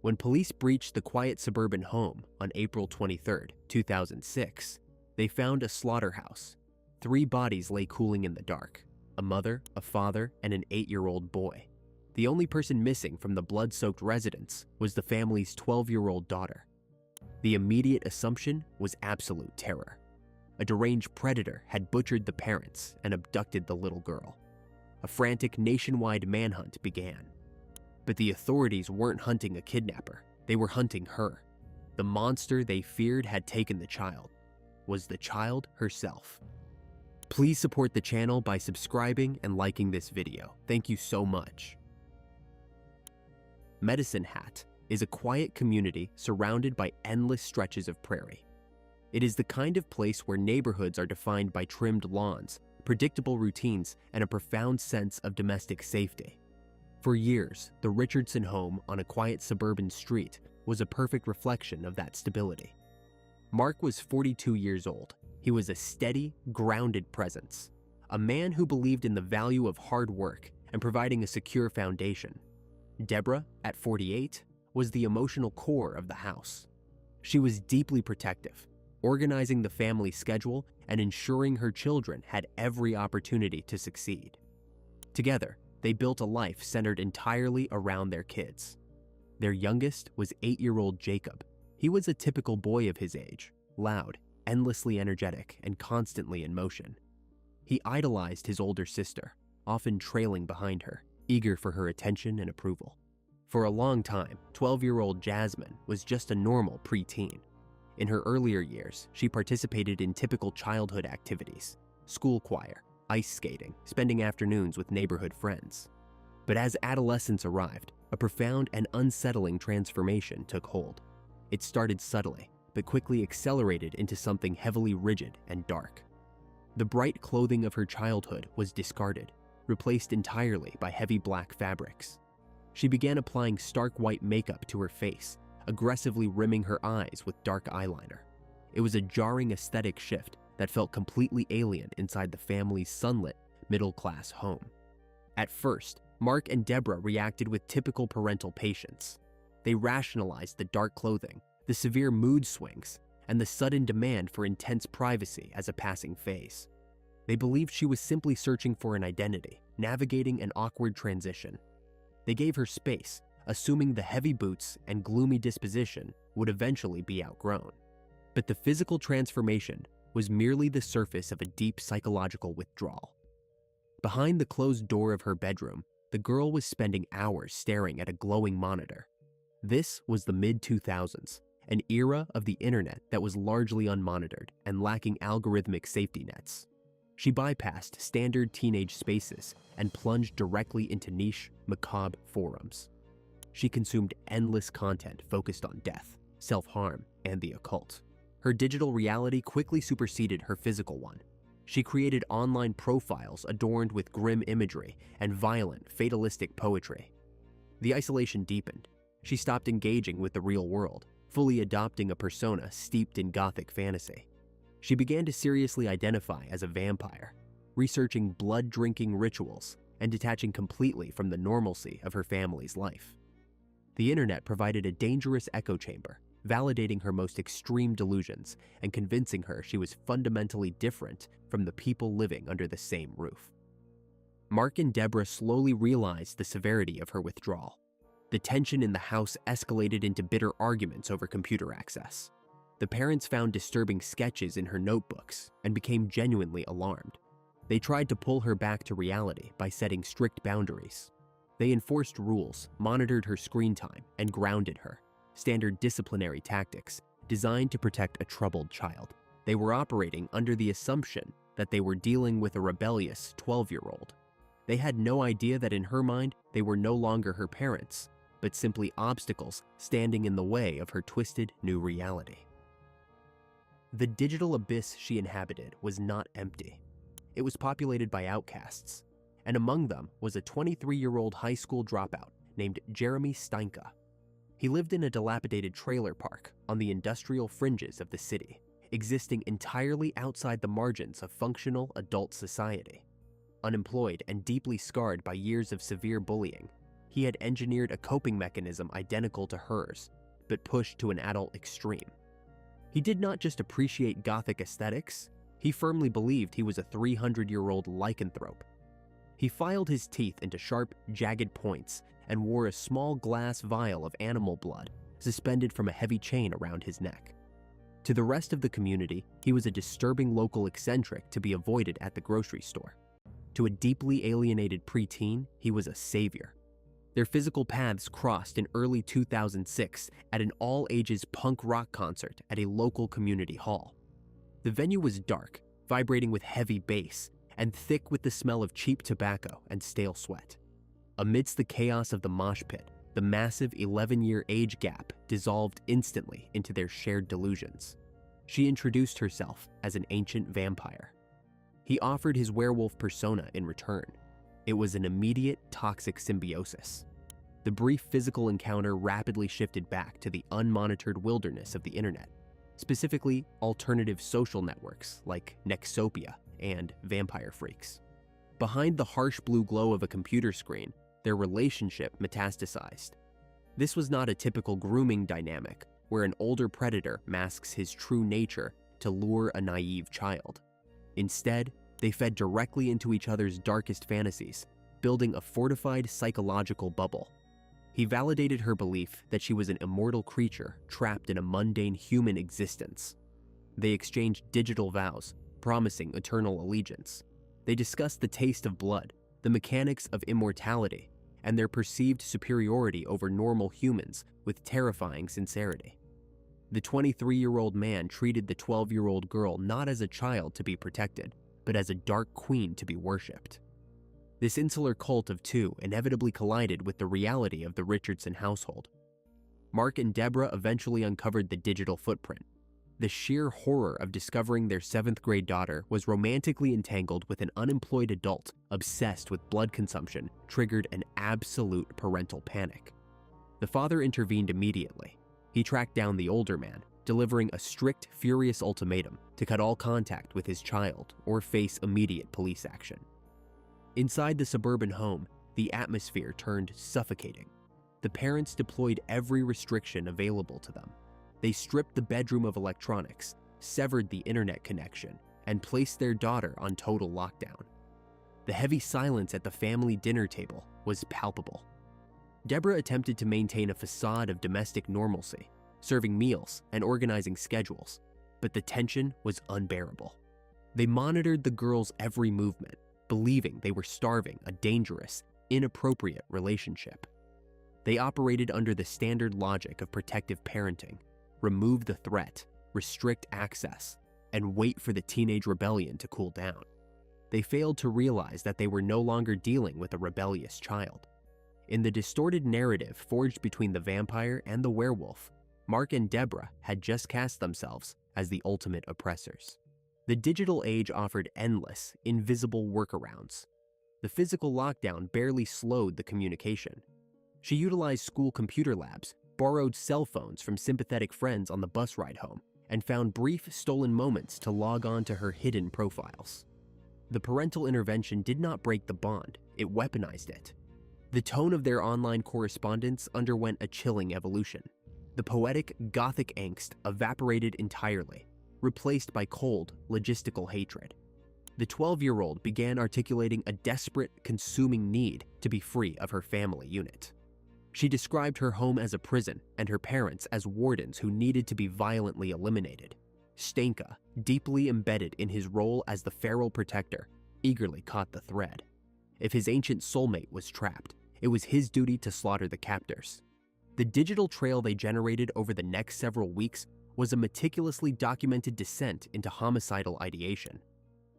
When police breached the quiet suburban home on April 23, 2006, they found a slaughterhouse. 3 bodies lay cooling in the dark: a mother, a father, and an 8-year-old boy. The only person missing from the blood-soaked residence was the family's 12-year-old daughter. The immediate assumption was absolute terror. A deranged predator had butchered the parents and abducted the little girl. A frantic nationwide manhunt began. But the authorities weren't hunting a kidnapper, they were hunting her. The monster they feared had taken the child was the child herself. Please support the channel by subscribing and liking this video. Thank you so much. Medicine Hat is a quiet community surrounded by endless stretches of prairie. It is the kind of place where neighborhoods are defined by trimmed lawns, predictable routines, and a profound sense of domestic safety. For years, the Richardson home on a quiet suburban street was a perfect reflection of that stability. Marc was 42 years old. He was a steady, grounded presence, a man who believed in the value of hard work and providing a secure foundation. Debra, at 48, was the emotional core of the house. She was deeply protective, organizing the family schedule and ensuring her children had every opportunity to succeed. Together, they built a life centered entirely around their kids. Their youngest was 8-year-old Jacob. He was a typical boy of his age, loud, endlessly energetic, and constantly in motion. He idolized his older sister, often trailing behind her, eager for her attention and approval. For a long time, 12-year-old Jasmine was just a normal preteen. In her earlier years, she participated in typical childhood activities: school choir, ice skating, spending afternoons with neighborhood friends. But as adolescence arrived, a profound and unsettling transformation took hold. It started subtly, but quickly accelerated into something heavily rigid and dark. The bright clothing of her childhood was discarded, replaced entirely by heavy black fabrics. She began applying stark white makeup to her face, aggressively rimming her eyes with dark eyeliner. It was a jarring aesthetic shift that felt completely alien inside the family's sunlit, middle-class home. At first, Marc and Debra reacted with typical parental patience. They rationalized the dark clothing, the severe mood swings, and the sudden demand for intense privacy as a passing phase. They believed she was simply searching for an identity, navigating an awkward transition. They gave her space, assuming the heavy boots and gloomy disposition would eventually be outgrown. But the physical transformation was merely the surface of a deep psychological withdrawal. Behind the closed door of her bedroom, the girl was spending hours staring at a glowing monitor. This was the mid-2000s, an era of the internet that was largely unmonitored and lacking algorithmic safety nets. She bypassed standard teenage spaces and plunged directly into niche, macabre forums. She consumed endless content focused on death, self-harm, and the occult. Her digital reality quickly superseded her physical one. She created online profiles adorned with grim imagery and violent, fatalistic poetry. The isolation deepened. She stopped engaging with the real world, fully adopting a persona steeped in gothic fantasy. She began to seriously identify as a vampire, researching blood-drinking rituals and detaching completely from the normalcy of her family's life. The internet provided a dangerous echo chamber, validating her most extreme delusions and convincing her she was fundamentally different from the people living under the same roof. Marc and Debra slowly realized the severity of her withdrawal. The tension in the house escalated into bitter arguments over computer access. The parents found disturbing sketches in her notebooks and became genuinely alarmed. They tried to pull her back to reality by setting strict boundaries. They enforced rules, monitored her screen time, and grounded her. Standard disciplinary tactics designed to protect a troubled child. They were operating under the assumption that they were dealing with a rebellious 12-year-old. They had no idea that in her mind, they were no longer her parents, but simply obstacles standing in the way of her twisted new reality. The digital abyss she inhabited was not empty. It was populated by outcasts, and among them was a 23-year-old high school dropout named Jeremy Steinke. He lived in a dilapidated trailer park on the industrial fringes of the city, existing entirely outside the margins of functional adult society. Unemployed and deeply scarred by years of severe bullying, he had engineered a coping mechanism identical to hers, but pushed to an adult extreme. He did not just appreciate Gothic aesthetics, he firmly believed he was a 300-year-old lycanthrope. He filed his teeth into sharp, jagged points and wore a small glass vial of animal blood suspended from a heavy chain around his neck. To the rest of the community, he was a disturbing local eccentric to be avoided at the grocery store. To a deeply alienated preteen, he was a savior. Their physical paths crossed in early 2006 at an all-ages punk rock concert at a local community hall. The venue was dark, vibrating with heavy bass, and thick with the smell of cheap tobacco and stale sweat. Amidst the chaos of the mosh pit, the massive 11-year age gap dissolved instantly into their shared delusions. She introduced herself as an ancient vampire. He offered his werewolf persona in return. It was an immediate toxic symbiosis. The brief physical encounter rapidly shifted back to the unmonitored wilderness of the internet, specifically alternative social networks like Nexopia and Vampire Freaks. Behind the harsh blue glow of a computer screen, their relationship metastasized. This was not a typical grooming dynamic where an older predator masks his true nature to lure a naive child. Instead, they fed directly into each other's darkest fantasies, building a fortified psychological bubble. He validated her belief that she was an immortal creature trapped in a mundane human existence. They exchanged digital vows, promising eternal allegiance. They discussed the taste of blood, the mechanics of immortality, and their perceived superiority over normal humans with terrifying sincerity. The 23-year-old man treated the 12-year-old girl not as a child to be protected, but as a dark queen to be worshipped. This insular cult of two inevitably collided with the reality of the Richardson household. Marc and Debra eventually uncovered the digital footprint. The sheer horror of discovering their 7th-grade daughter was romantically entangled with an unemployed adult obsessed with blood consumption triggered an absolute parental panic. The father intervened immediately. He tracked down the older man, delivering a strict, furious ultimatum to cut all contact with his child or face immediate police action. Inside the suburban home, the atmosphere turned suffocating. The parents deployed every restriction available to them. They stripped the bedroom of electronics, severed the internet connection, and placed their daughter on total lockdown. The heavy silence at the family dinner table was palpable. Debra attempted to maintain a facade of domestic normalcy, serving meals and organizing schedules, but the tension was unbearable. They monitored the girl's every movement, believing they were starving a dangerous, inappropriate relationship. They operated under the standard logic of protective parenting: remove the threat, restrict access, and wait for the teenage rebellion to cool down. They failed to realize that they were no longer dealing with a rebellious child. In the distorted narrative forged between the vampire and the werewolf, Marc and Debra had just cast themselves as the ultimate oppressors. The digital age offered endless, invisible workarounds. The physical lockdown barely slowed the communication. She utilized school computer labs, borrowed cell phones from sympathetic friends on the bus ride home, and found brief stolen moments to log on to her hidden profiles. The parental intervention did not break the bond, it weaponized it. The tone of their online correspondence underwent a chilling evolution. The poetic, gothic angst evaporated entirely, replaced by cold, logistical hatred. The 12-year-old began articulating a desperate, consuming need to be free of her family unit. She described her home as a prison and her parents as wardens who needed to be violently eliminated. Stenka, deeply embedded in his role as the feral protector, eagerly caught the thread. If his ancient soulmate was trapped, it was his duty to slaughter the captors. The digital trail they generated over the next several weeks was a meticulously documented descent into homicidal ideation.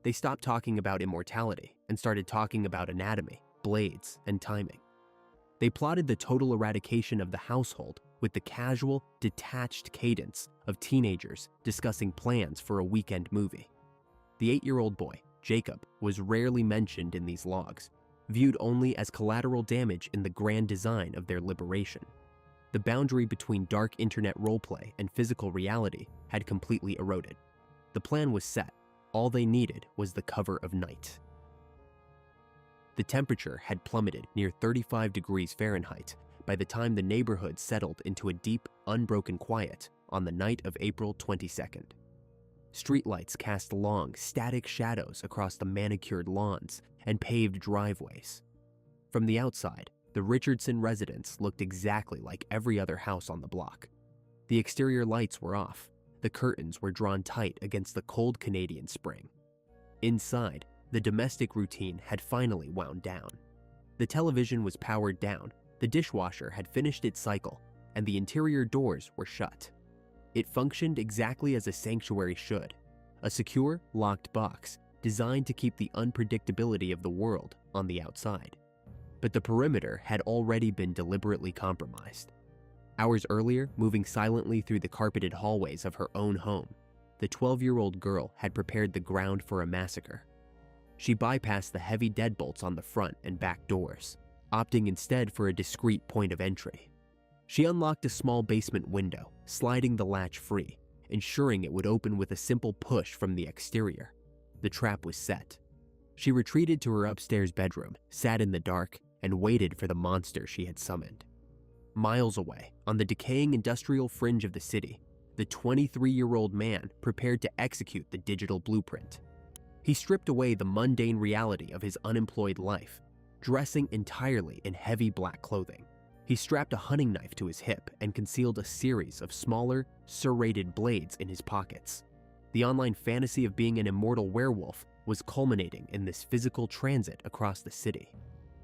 They stopped talking about immortality and started talking about anatomy, blades, and timing. They plotted the total eradication of the household with the casual, detached cadence of teenagers discussing plans for a weekend movie. The 8-year-old boy, Jacob, was rarely mentioned in these logs, viewed only as collateral damage in the grand design of their liberation. The boundary between dark internet roleplay and physical reality had completely eroded. The plan was set. All they needed was the cover of night. The temperature had plummeted near 35 degrees Fahrenheit by the time the neighborhood settled into a deep, unbroken quiet on the night of April 22nd. Streetlights cast long, static shadows across the manicured lawns and paved driveways. From the outside, the Richardson residence looked exactly like every other house on the block. The exterior lights were off. The curtains were drawn tight against the cold Canadian spring. Inside, the domestic routine had finally wound down. The television was powered down, the dishwasher had finished its cycle, and the interior doors were shut. It functioned exactly as a sanctuary should, a secure, locked box designed to keep the unpredictability of the world on the outside. But the perimeter had already been deliberately compromised. Hours earlier, moving silently through the carpeted hallways of her own home, the 12-year-old girl had prepared the ground for a massacre. She bypassed the heavy deadbolts on the front and back doors, opting instead for a discreet point of entry. She unlocked a small basement window, sliding the latch free, ensuring it would open with a simple push from the exterior. The trap was set. She retreated to her upstairs bedroom, sat in the dark, and waited for the monster she had summoned. Miles away, on the decaying industrial fringe of the city, the 23-year-old man prepared to execute the digital blueprint. He stripped away the mundane reality of his unemployed life, dressing entirely in heavy black clothing. He strapped a hunting knife to his hip and concealed a series of smaller, serrated blades in his pockets. The online fantasy of being an immortal werewolf was culminating in this physical transit across the city.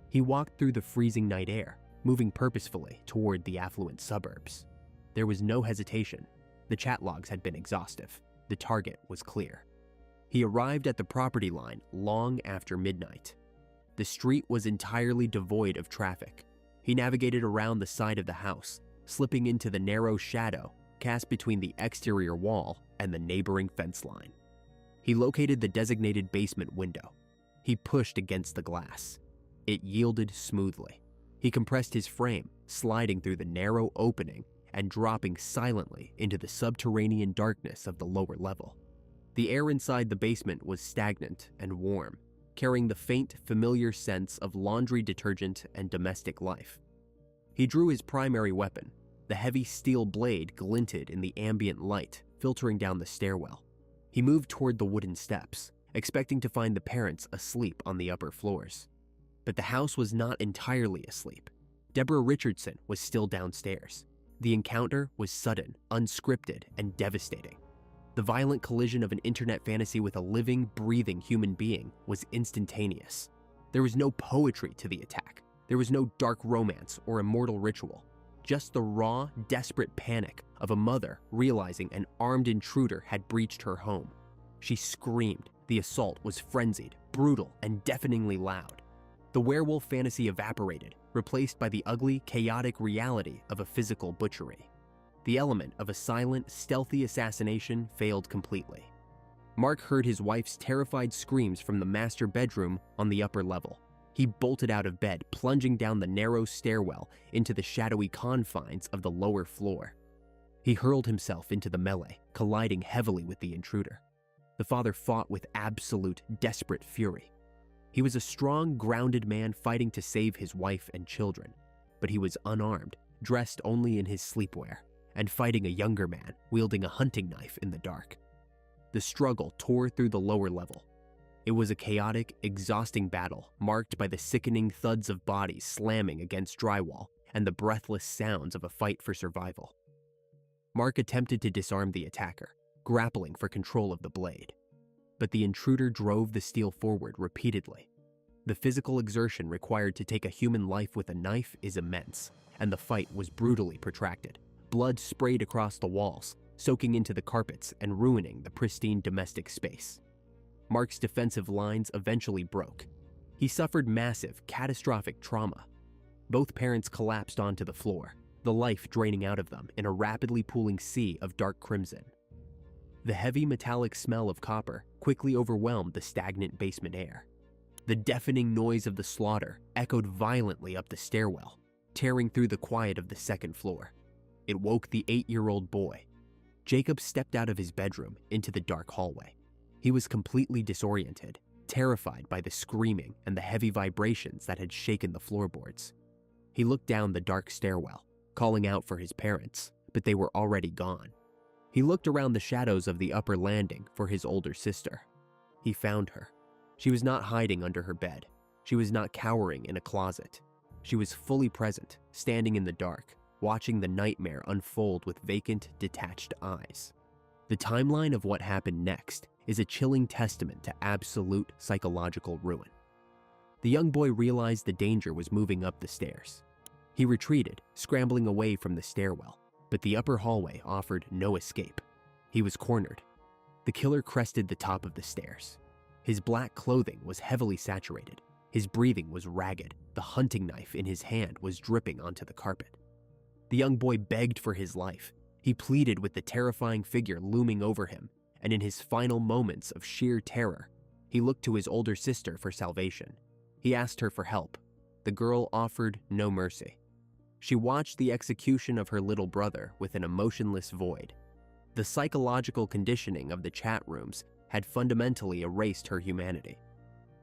He walked through the freezing night air, moving purposefully toward the affluent suburbs. There was no hesitation. The chat logs had been exhaustive. The target was clear. He arrived at the property line long after midnight. The street was entirely devoid of traffic. He navigated around the side of the house, slipping into the narrow shadow cast between the exterior wall and the neighboring fence line. He located the designated basement window. He pushed against the glass. It yielded smoothly. He compressed his frame, sliding through the narrow opening and dropping silently into the subterranean darkness of the lower level. The air inside the basement was stagnant and warm, carrying the faint, familiar sense of laundry detergent and domestic life. He drew his primary weapon. The heavy steel blade glinted in the ambient light, filtering down the stairwell. He moved toward the wooden steps, expecting to find the parents asleep on the upper floors. But the house was not entirely asleep. Debra Richardson was still downstairs. The encounter was sudden, unscripted, and devastating. The violent collision of an internet fantasy with a living, breathing human being was instantaneous. There was no poetry to the attack. There was no dark romance or immortal ritual. Just the raw, desperate panic of a mother realizing an armed intruder had breached her home. She screamed. The assault was frenzied, brutal, and deafeningly loud. The werewolf fantasy evaporated, replaced by the ugly, chaotic reality of a physical butchery. The element of a silent, stealthy assassination failed completely. Marc heard his wife's terrified screams from the master bedroom on the upper level. He bolted out of bed, plunging down the narrow stairwell into the shadowy confines of the lower floor. He hurled himself into the melee, colliding heavily with the intruder. The father fought with absolute, desperate fury. He was a strong, grounded man fighting to save his wife and children, but he was unarmed, dressed only in his sleepwear, and fighting a younger man wielding a hunting knife in the dark. The struggle tore through the lower level. It was a chaotic, exhausting battle marked by the sickening thuds of bodies slamming against drywall and the breathless sounds of a fight for survival. Marc attempted to disarm the attacker, grappling for control of the blade. But the intruder drove the steel forward repeatedly. The physical exertion required to take a human life with a knife is immense, and the fight was brutally protracted. Blood sprayed across the walls, soaking into the carpets and ruining the pristine domestic space. Marc's defensive lines eventually broke. He suffered massive, catastrophic trauma. Both parents collapsed onto the floor, the life draining out of them in a rapidly pooling sea of dark crimson. The heavy metallic smell of copper quickly overwhelmed the stagnant basement air. The deafening noise of the slaughter echoed violently up the stairwell, tearing through the quiet of the second floor. It woke the 8-year-old boy. Jacob stepped out of his bedroom into the dark hallway. He was completely disoriented, terrified by the screaming and the heavy vibrations that had shaken the floorboards. He looked down the dark stairwell, calling out for his parents, but they were already gone. He looked around the shadows of the upper landing for his older sister. He found her. She was not hiding under her bed. She was not cowering in a closet. She was fully present, standing in the dark, watching the nightmare unfold with vacant, detached eyes. The timeline of what happened next is a chilling testament to absolute psychological ruin. The young boy realized the danger was moving up the stairs. He retreated, scrambling away from the stairwell, but the upper hallway offered no escape. He was cornered. The killer crested the top of the stairs. His black clothing was heavily saturated. His breathing was ragged. The hunting knife in his hand was dripping onto the carpet. The young boy begged for his life. He pleaded with the terrifying figure looming over him, and in his final moments of sheer terror, he looked to his older sister for salvation. He asked her for help. The girl offered no mercy. She watched the execution of her little brother with an emotionless void. The psychological conditioning of the chat rooms had fundamentally erased her humanity.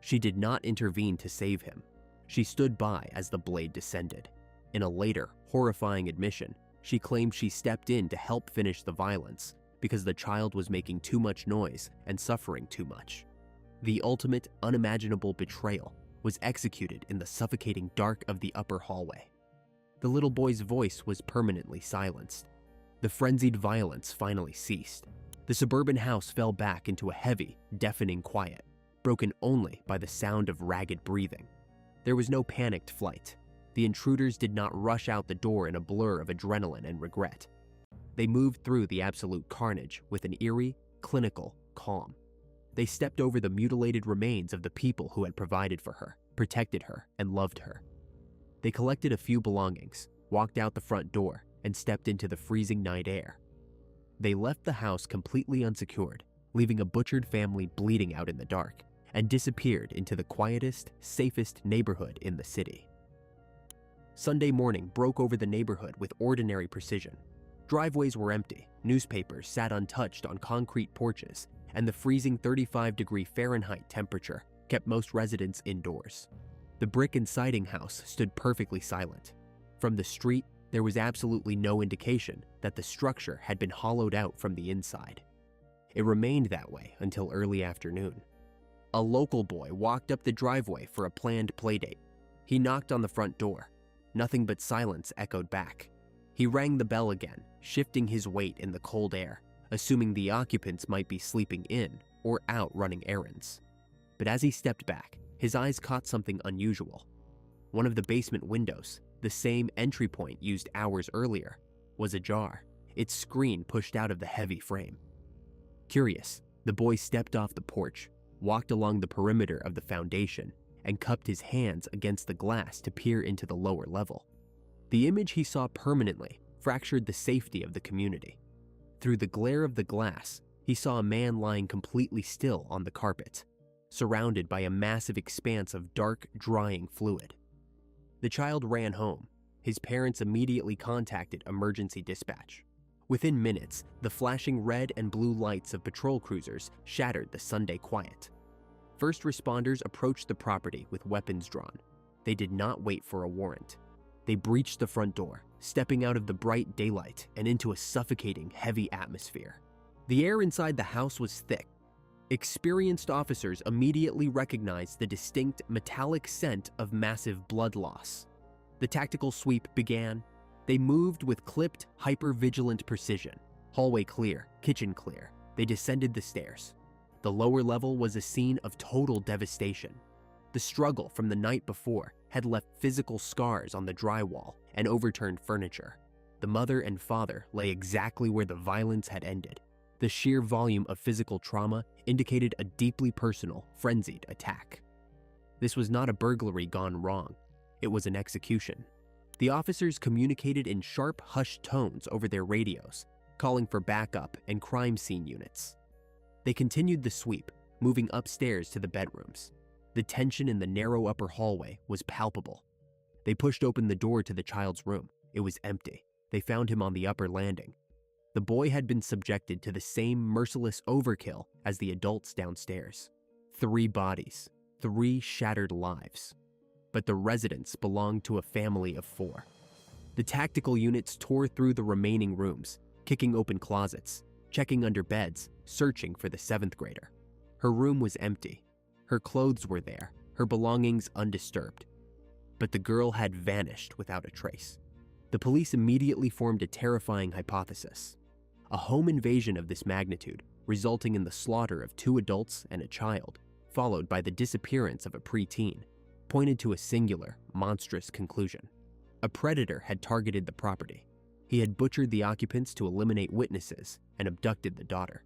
She did not intervene to save him. She stood by as the blade descended. In a later, horrifying admission, she claimed she stepped in to help finish the violence because the child was making too much noise and suffering too much. The ultimate, unimaginable betrayal was executed in the suffocating dark of the upper hallway. The little boy's voice was permanently silenced. The frenzied violence finally ceased. The suburban house fell back into a heavy, deafening quiet, broken only by the sound of ragged breathing. There was no panicked flight. The intruders did not rush out the door in a blur of adrenaline and regret. They moved through the absolute carnage with an eerie, clinical calm. They stepped over the mutilated remains of the people who had provided for her, protected her, and loved her. They collected a few belongings, walked out the front door, and stepped into the freezing night air. They left the house completely unsecured, leaving a butchered family bleeding out in the dark, and disappeared into the quietest, safest neighborhood in the city. Sunday morning broke over the neighborhood with ordinary precision. Driveways were empty, newspapers sat untouched on concrete porches, and the freezing 35-degree Fahrenheit temperature kept most residents indoors. The brick and siding house stood perfectly silent. From the street, there was absolutely no indication that the structure had been hollowed out from the inside. It remained that way until early afternoon. A local boy walked up the driveway for a planned playdate. He knocked on the front door. Nothing but silence echoed back. He rang the bell again, shifting his weight in the cold air, assuming the occupants might be sleeping in or out running errands. But as he stepped back, his eyes caught something unusual. One of the basement windows, the same entry point used hours earlier, was ajar, its screen pushed out of the heavy frame. Curious, the boy stepped off the porch, walked along the perimeter of the foundation, and cupped his hands against the glass to peer into the lower level. The image he saw permanently fractured the safety of the community. Through the glare of the glass, he saw a man lying completely still on the carpet, surrounded by a massive expanse of dark, drying fluid. The child ran home. His parents immediately contacted emergency dispatch. Within minutes, the flashing red and blue lights of patrol cruisers shattered the Sunday quiet. First responders approached the property with weapons drawn. They did not wait for a warrant. They breached the front door, stepping out of the bright daylight and into a suffocating, heavy atmosphere. The air inside the house was thick. Experienced officers immediately recognized the distinct metallic scent of massive blood loss. The tactical sweep began. They moved with clipped, hyper-vigilant precision. Hallway clear, kitchen clear. They descended the stairs. The lower level was a scene of total devastation. The struggle from the night before had left physical scars on the drywall and overturned furniture. The mother and father lay exactly where the violence had ended. The sheer volume of physical trauma indicated a deeply personal, frenzied attack. This was not a burglary gone wrong. It was an execution. The officers communicated in sharp, hushed tones over their radios, calling for backup and crime scene units. They continued the sweep, moving upstairs to the bedrooms. The tension in the narrow upper hallway was palpable. They pushed open the door to the child's room. It was empty. They found him on the upper landing. The boy had been subjected to the same merciless overkill as the adults downstairs. 3 bodies, 3 shattered lives. But the residence belonged to a family of 4. The tactical units tore through the remaining rooms, kicking open closets, checking under beds, searching for the 7th grader. Her room was empty. Her clothes were there, her belongings undisturbed. But the girl had vanished without a trace. The police immediately formed a terrifying hypothesis. A home invasion of this magnitude, resulting in the slaughter of 2 adults and a child, followed by the disappearance of a preteen, pointed to a singular, monstrous conclusion. A predator had targeted the property. He had butchered the occupants to eliminate witnesses and abducted the daughter.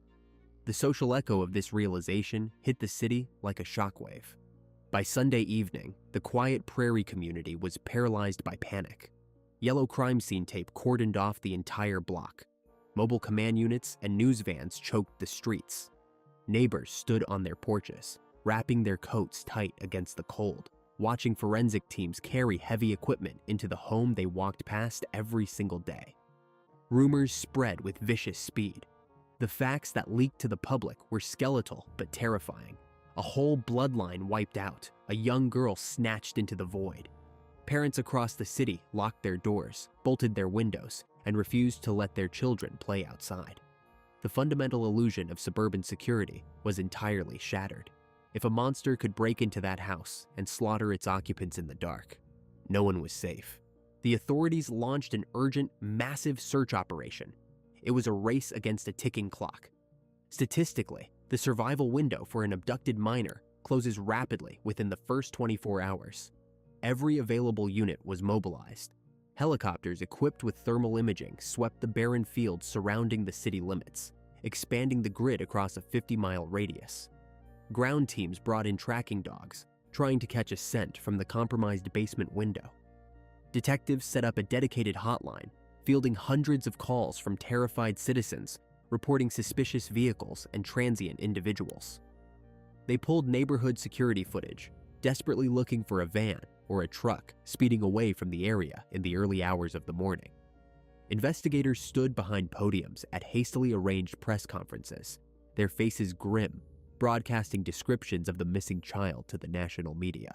The social echo of this realization hit the city like a shockwave. By Sunday evening, the quiet prairie community was paralyzed by panic. Yellow crime scene tape cordoned off the entire block. Mobile command units and news vans choked the streets. Neighbors stood on their porches, wrapping their coats tight against the cold, watching forensic teams carry heavy equipment into the home they walked past every single day. Rumors spread with vicious speed. The facts that leaked to the public were skeletal but terrifying. A whole bloodline wiped out, a young girl snatched into the void. Parents across the city locked their doors, bolted their windows, and refused to let their children play outside. The fundamental illusion of suburban security was entirely shattered. If a monster could break into that house and slaughter its occupants in the dark, no one was safe. The authorities launched an urgent, massive search operation. It was a race against a ticking clock. Statistically, the survival window for an abducted minor closes rapidly within the first 24 hours. Every available unit was mobilized. Helicopters equipped with thermal imaging swept the barren fields surrounding the city limits, expanding the grid across a 50-mile radius. Ground teams brought in tracking dogs, trying to catch a scent from the compromised basement window. Detectives set up a dedicated hotline, fielding hundreds of calls from terrified citizens reporting suspicious vehicles and transient individuals. They pulled neighborhood security footage, desperately looking for a van or a truck speeding away from the area in the early hours of the morning. Investigators stood behind podiums at hastily arranged press conferences, their faces grim, broadcasting descriptions of the missing child to the national media.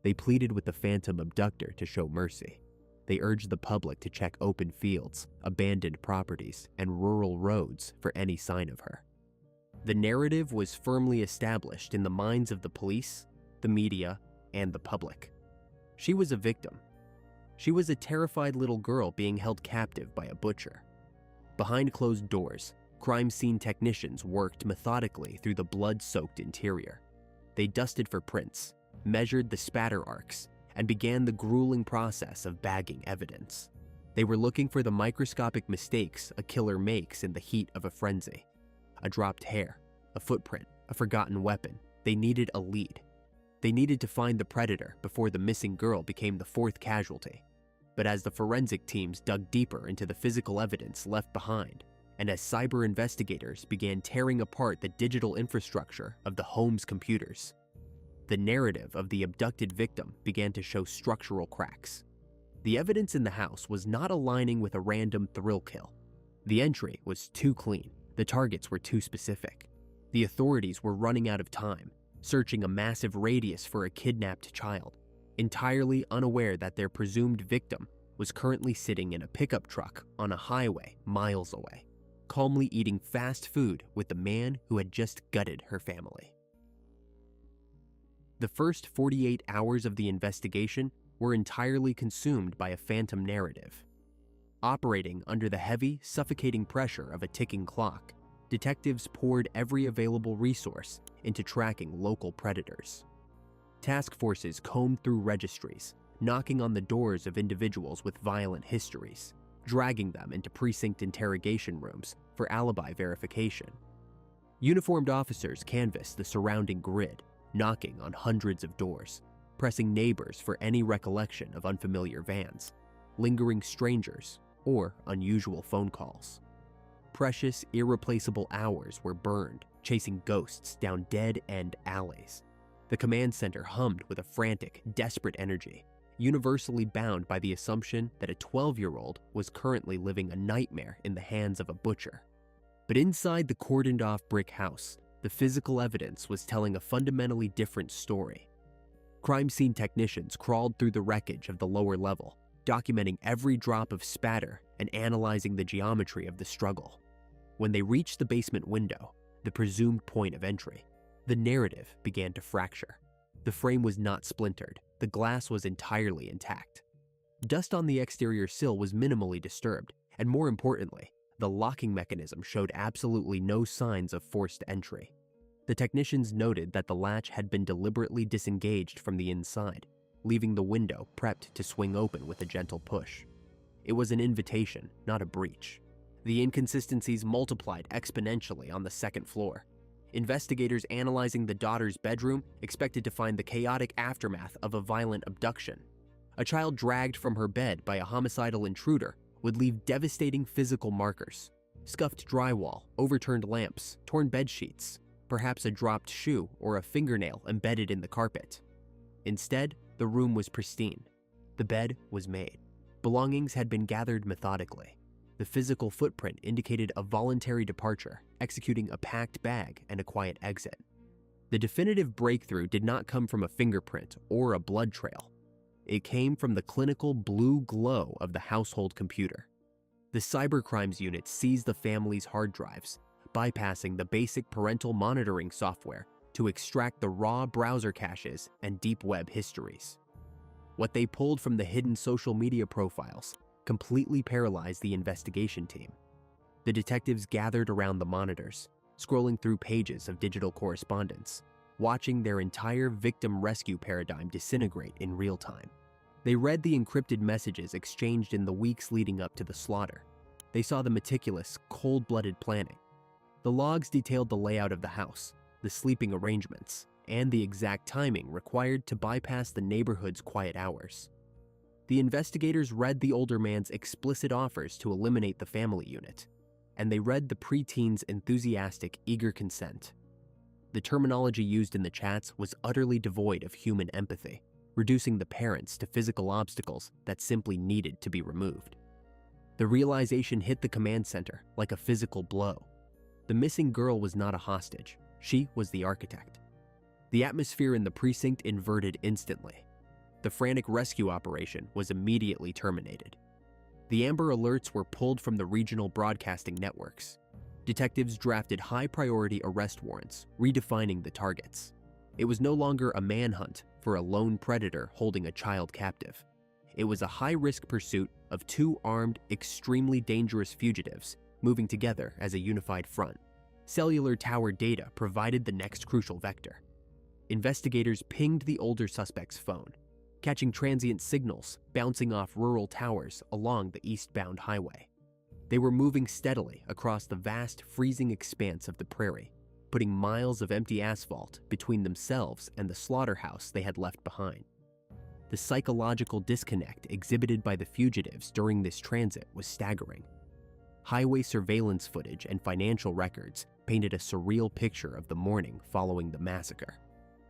They pleaded with the phantom abductor to show mercy. They urged the public to check open fields, abandoned properties, and rural roads for any sign of her. The narrative was firmly established in the minds of the police, the media, and the public. She was a victim. She was a terrified little girl being held captive by a butcher. Behind closed doors, crime scene technicians worked methodically through the blood-soaked interior. They dusted for prints, measured the spatter arcs, and began the grueling process of bagging evidence. They were looking for the microscopic mistakes a killer makes in the heat of a frenzy. A dropped hair, a footprint, a forgotten weapon. They needed a lead. They needed to find the predator before the missing girl became the 4th casualty. But as the forensic teams dug deeper into the physical evidence left behind, and as cyber investigators began tearing apart the digital infrastructure of the home's computers, the narrative of the abducted victim began to show structural cracks. The evidence in the house was not aligning with a random thrill kill. The entry was too clean. The targets were too specific. The authorities were running out of time, searching a massive radius for a kidnapped child, entirely unaware that their presumed victim was currently sitting in a pickup truck on a highway miles away, calmly eating fast food with the man who had just gutted her family. The first 48 hours of the investigation were entirely consumed by a phantom narrative. Operating under the heavy, suffocating pressure of a ticking clock, detectives poured every available resource into tracking local predators. Task forces combed through registries, knocking on the doors of individuals with violent histories, dragging them into precinct interrogation rooms for alibi verification. Uniformed officers canvassed the surrounding grid, knocking on hundreds of doors, pressing neighbors for any recollection of unfamiliar vans, lingering strangers, or unusual phone calls. Precious, irreplaceable hours were burned, chasing ghosts down dead-end alleys. The command center hummed with a frantic, desperate energy, universally bound by the assumption that a 12-year-old was currently living a nightmare in the hands of a butcher. But inside the cordoned-off brick house, The physical evidence was telling a fundamentally different story. Crime scene technicians crawled through the wreckage of the lower level, documenting every drop of spatter and analyzing the geometry of the struggle. When they reached the basement window, the presumed point of entry, the narrative began to fracture. The frame was not splintered, the glass was entirely intact. Dust on the exterior sill was minimally disturbed, and more importantly, the locking mechanism showed absolutely no signs of forced entry. The technicians noted that the latch had been deliberately disengaged from the inside, leaving the window prepped to swing open with a gentle push. It was an invitation, not a breach. The inconsistencies multiplied exponentially on the second floor. Investigators analyzing the daughter's bedroom expected to find the chaotic aftermath of a violent abduction. A child dragged from her bed by a homicidal intruder would leave devastating physical markers: scuffed drywall, overturned lamps, torn bed sheets, perhaps a dropped shoe or a fingernail embedded in the carpet. Instead, the room was pristine. The bed was made. Belongings had been gathered methodically. The physical footprint indicated a voluntary departure, executing a packed bag and a quiet exit. The definitive breakthrough did not come from a fingerprint or a blood trail. It came from the clinical blue glow of the household computer. The cybercrimes unit seized the family's hard drives, bypassing the basic parental monitoring software to extract the raw browser caches and deep web histories. What they pulled from the hidden social media profiles completely paralyzed the investigation team. The detectives gathered around the monitors, scrolling through pages of digital correspondence, watching their entire victim rescue paradigm disintegrate in real time. They read the encrypted messages exchanged in the weeks leading up to the slaughter. They saw the meticulous, cold-blooded planning. The logs detailed the layout of the house, the sleeping arrangements, and the exact timing required to bypass the neighborhood's quiet hours. The investigators read the older man's explicit offers to eliminate the family unit, and they read the preteen's enthusiastic, eager consent. The terminology used in the chats was utterly devoid of human empathy, reducing the parents to physical obstacles that simply needed to be removed. The realization hit the command center like a physical blow. The missing girl was not a hostage. She was the architect. The atmosphere in the precinct inverted instantly. The frantic rescue operation was immediately terminated. The Amber Alerts were pulled from the regional broadcasting networks. Detectives drafted high-priority arrest warrants, redefining the targets. It was no longer a manhunt for a lone predator holding a child captive. It was a high-risk pursuit of two armed, extremely dangerous fugitives moving together as a unified front. Cellular tower data provided the next crucial vector. Investigators pinged the older suspect's phone, catching transient signals bouncing off rural towers along the eastbound highway. They were moving steadily across the vast, freezing expanse of the prairie, putting miles of empty asphalt between themselves and the slaughterhouse they had left behind. The psychological disconnect exhibited by the fugitives during this transit was staggering. Highway surveillance footage and financial records painted a surreal picture of the morning following the massacre.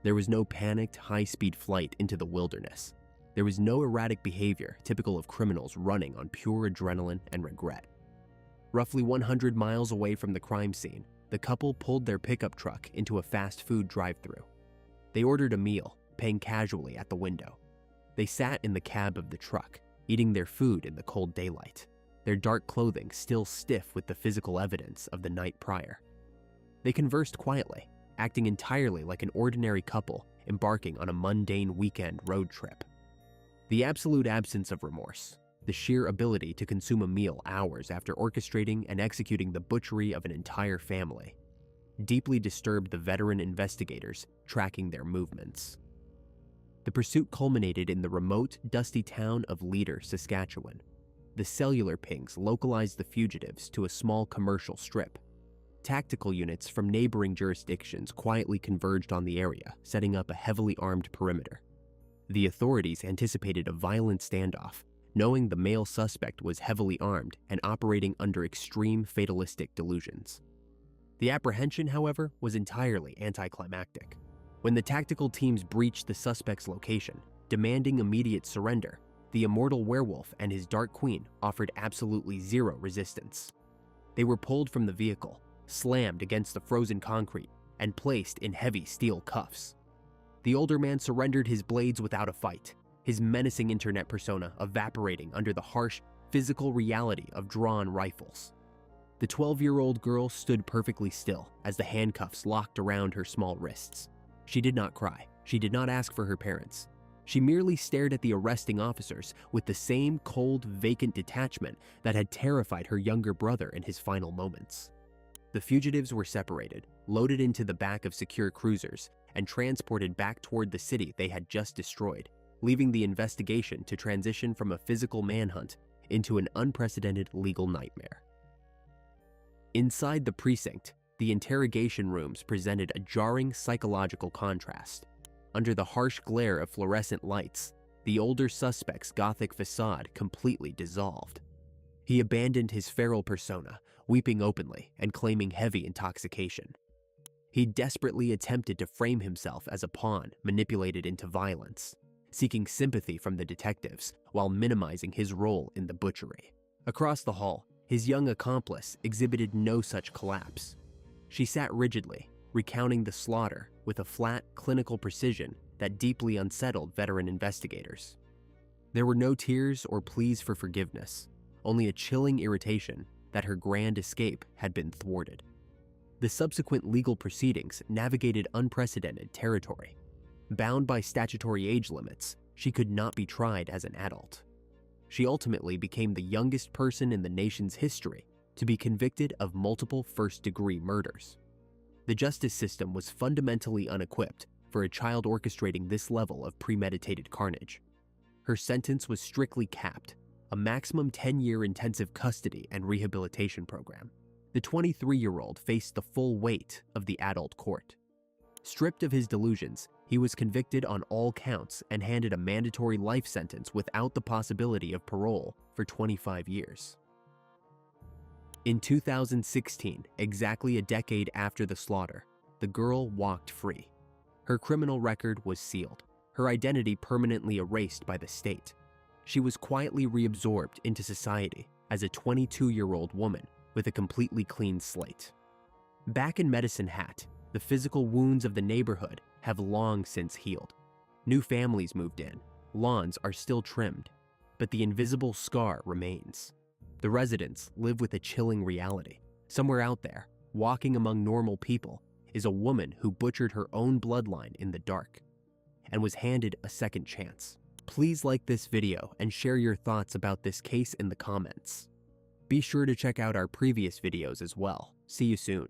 There was no panicked, high-speed flight into the wilderness. There was no erratic behavior typical of criminals running on pure adrenaline and regret. Roughly 100 miles away from the crime scene, the couple pulled their pickup truck into a fast food drive-thru. They ordered a meal, paying casually at the window. They sat in the cab of the truck, eating their food in the cold daylight, their dark clothing still stiff with the physical evidence of the night prior. They conversed quietly, acting entirely like an ordinary couple embarking on a mundane weekend road trip. The absolute absence of remorse, the sheer ability to consume a meal hours after orchestrating and executing the butchery of an entire family, deeply disturbed the veteran investigators tracking their movements. The pursuit culminated in the remote, dusty town of Leader, Saskatchewan. The cellular pings localized the fugitives to a small commercial strip. Tactical units from neighboring jurisdictions quietly converged on the area, setting up a heavily armed perimeter. The authorities anticipated a violent standoff, knowing the male suspect was heavily armed and operating under extreme fatalistic delusions. The apprehension, however, was entirely anticlimactic. When the tactical teams breached the suspect's location, demanding immediate surrender, the immortal werewolf and his dark queen offered absolutely zero resistance. They were pulled from the vehicle, slammed against the frozen concrete, and placed in heavy steel cuffs. The older man surrendered his blades without a fight, his menacing internet persona evaporating under the harsh, physical reality of drawn rifles. The 12-year-old girl stood perfectly still as the handcuffs locked around her small wrists. She did not cry. She did not ask for her parents. She merely stared at the arresting officers with the same cold, vacant detachment that had terrified her younger brother in his final moments. The fugitives were separated, loaded into the back of secure cruisers, and transported back toward the city they had just destroyed, leaving the investigation to transition from a physical manhunt into an unprecedented legal nightmare. Inside the precinct, the interrogation rooms presented a jarring psychological contrast. Under the harsh glare of fluorescent lights, the older suspect's gothic facade completely dissolved. He abandoned his feral persona, weeping openly and claiming heavy intoxication. He desperately attempted to frame himself as a pawn manipulated into violence, seeking sympathy from the detectives while minimizing his role in the butchery. Across the hall, his young accomplice exhibited no such collapse. She sat rigidly, recounting the slaughter with a flat, clinical precision that deeply unsettled veteran investigators. There were no tears or pleas for forgiveness, only a chilling irritation that her grand escape had been thwarted. The subsequent legal proceedings navigated unprecedented territory. Bound by statutory age limits, she could not be tried as an adult. She ultimately became the youngest person in the nation's history to be convicted of multiple first-degree murders. The justice system was fundamentally unequipped for a child orchestrating this level of premeditated carnage. Her sentence was strictly capped, a maximum 10-year intensive custody and rehabilitation program. The 23-year-old faced the full weight of the adult court. Stripped of his delusions, he was convicted on all counts and handed a mandatory life sentence without the possibility of parole for 25 years. In 2016, exactly a decade after the slaughter, the girl walked free. Her criminal record was sealed, her identity permanently erased by the state. She was quietly reabsorbed into society as a 22-year-old woman with a completely clean slate. Back in Medicine Hat, the physical wounds of the neighborhood have long since healed. New families moved in, lawns are still trimmed, but the invisible scar remains. The residents live with a chilling reality. Somewhere out there, walking among normal people, is a woman who butchered her own bloodline in the dark and was handed a second chance. Please like this video and share your thoughts about this case in the comments. Be sure to check out our previous videos as well. See you soon.